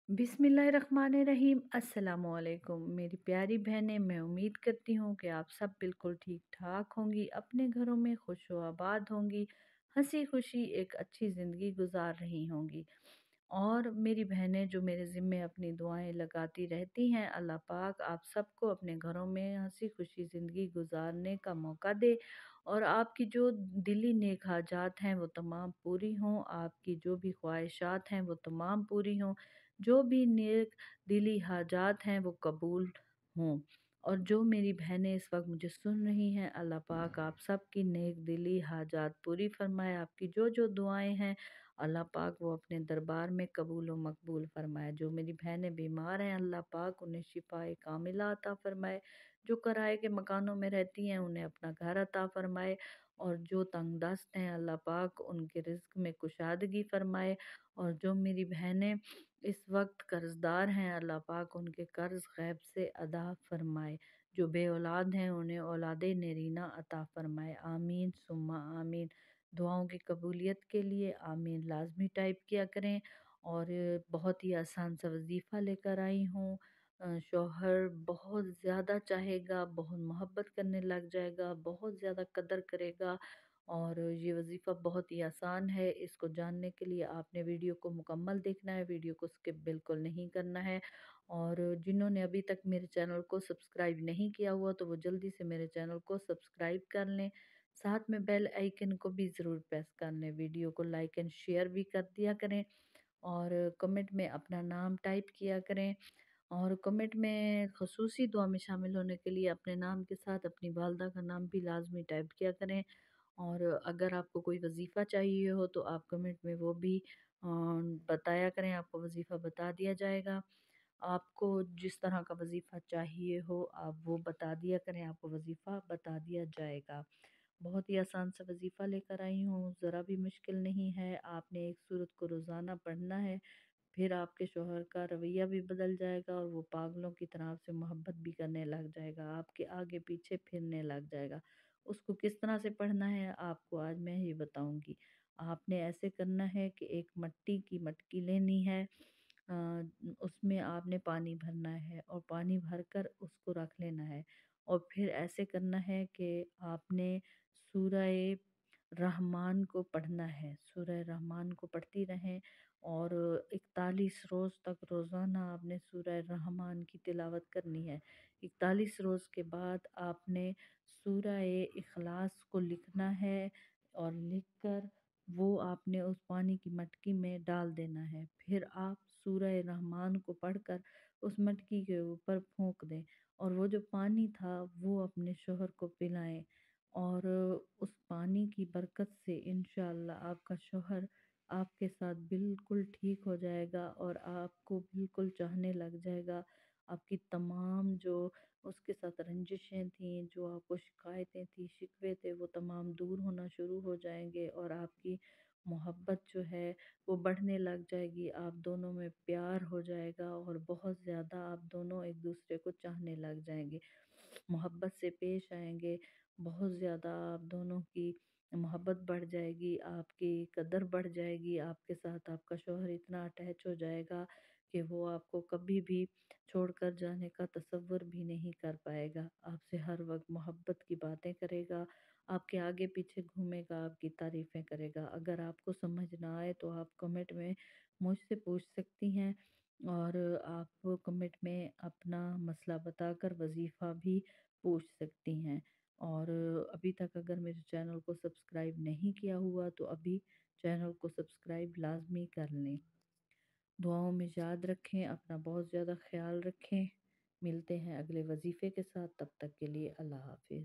बिस्मिल्लाहिर्रहमानिर्रहीम। अस्सलामुअलैकुम मेरी प्यारी बहनें, मैं उम्मीद करती हूँ कि आप सब बिल्कुल ठीक ठाक होंगी, अपने घरों में खुश व आबाद होंगी, हंसी खुशी एक अच्छी ज़िंदगी गुजार रही होंगी। और मेरी बहनें जो मेरे ज़िम्मे अपनी दुआएं लगाती रहती हैं, अल्लाह पाक आप सबको अपने घरों में हंसी खुशी ज़िंदगी गुजारने का मौका दे और आपकी जो दिली नेक हाजात हैं वो तमाम पूरी हों, आपकी जो भी ख्वाहिशात हैं वो तमाम पूरी हों, जो भी नेक दिली हाजात हैं वो कबूल हों। और जो मेरी बहनें इस वक्त मुझे सुन रही हैं, अल्लाह पाक आप सब की नेक दिली हाजात पूरी फरमाए, आपकी जो जो दुआएं हैं अल्लाह पाक वो अपने दरबार में कबूल व मकबूल फरमाए। जो मेरी बहनें बीमार हैं, अल्लाह पाक उन्हें शिफाए कामिला अता फरमाए। जो किराए के मकानों में रहती हैं उन्हें अपना घर अता फरमाए, और जो तंग दस्त हैं अल्लाह पाक उनके रिज़्क़ में कुशादगी फरमाए। और जो मेरी बहनें इस वक्त कर्ज़दार हैं, अल्लाह पाक उनके कर्ज़ गैब से अदा फरमाए। जो बे औलाद हैं उन्हें औलादे नरीना अता फरमाए। आमीन सुम्मा आमीन। दुआओं की कबूलियत के लिए आमीन लाजमी टाइप किया करें। और बहुत ही आसान सा वजीफ़ा लेकर आई हूँ। शौहर बहुत ज़्यादा चाहेगा, बहुत मोहब्बत करने लग जाएगा, बहुत ज़्यादा कदर करेगा। और ये वजीफ़ा बहुत ही आसान है। इसको जानने के लिए आपने वीडियो को मुकम्मल देखना है, वीडियो को स्किप बिल्कुल नहीं करना है। और जिन्होंने अभी तक मेरे चैनल को सब्सक्राइब नहीं किया हुआ तो वो जल्दी से मेरे चैनल को सब्सक्राइब कर लें, साथ में बेल आइकन को भी ज़रूर प्रेस कर लें, वीडियो को लाइक एंड शेयर भी कर दिया करें। और कमेंट में अपना नाम टाइप किया करें। और कमेंट में खसूसी दुआ में शामिल होने के लिए अपने नाम के साथ अपनी वालदा का नाम भी लाजमी टाइप किया करें। और अगर आपको कोई वजीफ़ा चाहिए हो तो आप कमेंट में वो भी बताया करें, आपको वजीफ़ा बता दिया जाएगा। आपको जिस तरह का वजीफ़ा चाहिए हो आप वो बता दिया करें, आपको वजीफ़ा बता दिया जाएगा। बहुत ही आसान सा वजीफ़ा लेकर आई हूँ, ज़रा भी मुश्किल नहीं है। आपने एक सूरत को रोज़ाना पढ़ना है, फिर आपके शौहर का रवैया भी बदल जाएगा और वो पागलों की तरह आपसे मोहब्बत भी करने लग जाएगा, आपके आगे पीछे फिरने लग जाएगा। उसको किस तरह से पढ़ना है आपको आज मैं ही बताऊंगी। आपने ऐसे करना है कि एक मट्टी की मटकी लेनी है, उसमें आपने पानी भरना है और पानी भरकर उसको रख लेना है। और फिर ऐसे करना है कि आपने सूरह रहमान को पढ़ना है, सूरह रहमान को पढ़ती रहें। और 41 रोज़ तक रोज़ाना आपने सूरह रहमान की तिलावत करनी है। 41 रोज़ के बाद आपने सूरह इखलास को लिखना है और लिखकर वो आपने उस पानी की मटकी में डाल देना है। फिर आप सूरह रहमान को पढ़कर उस मटकी के ऊपर फूंक दें और वो जो पानी था वो अपने शोहर को पिलाएं। और उस पानी की बरकत से इंशाअल्लाह आपका शौहर आपके साथ बिल्कुल ठीक हो जाएगा और आपको बिल्कुल चाहने लग जाएगा। आपकी तमाम जो उसके साथ रंजिशें थीं, जो आपको शिकायतें थी, शिकवे थे, वो तमाम दूर होना शुरू हो जाएंगे और आपकी मोहब्बत जो है वो बढ़ने लग जाएगी। आप दोनों में प्यार हो जाएगा और बहुत ज़्यादा आप दोनों एक दूसरे को चाहने लग जाएंगे, मोहब्बत से पेश आएंगे। बहुत ज़्यादा आप दोनों की मोहब्बत बढ़ जाएगी, आपकी कदर बढ़ जाएगी, आपके साथ आपका शौहर इतना अटैच हो जाएगा कि वो आपको कभी भी छोड़कर जाने का तसव्वुर भी नहीं कर पाएगा। आपसे हर वक्त मोहब्बत की बातें करेगा, आपके आगे पीछे घूमेगा, आपकी तारीफ़ें करेगा। अगर आपको समझ ना आए तो आप कमेंट में मुझसे पूछ सकती हैं और आप कमेंट में अपना मसला बताकर वजीफ़ा भी पूछ सकती हैं। और अभी तक अगर मेरे चैनल को सब्सक्राइब नहीं किया हुआ तो अभी चैनल को सब्सक्राइब लाजमी कर लें। दुआओं में याद रखें, अपना बहुत ज़्यादा ख्याल रखें। मिलते हैं अगले वजीफ़े के साथ, तब तक के लिए अल्लाह हाफिज़।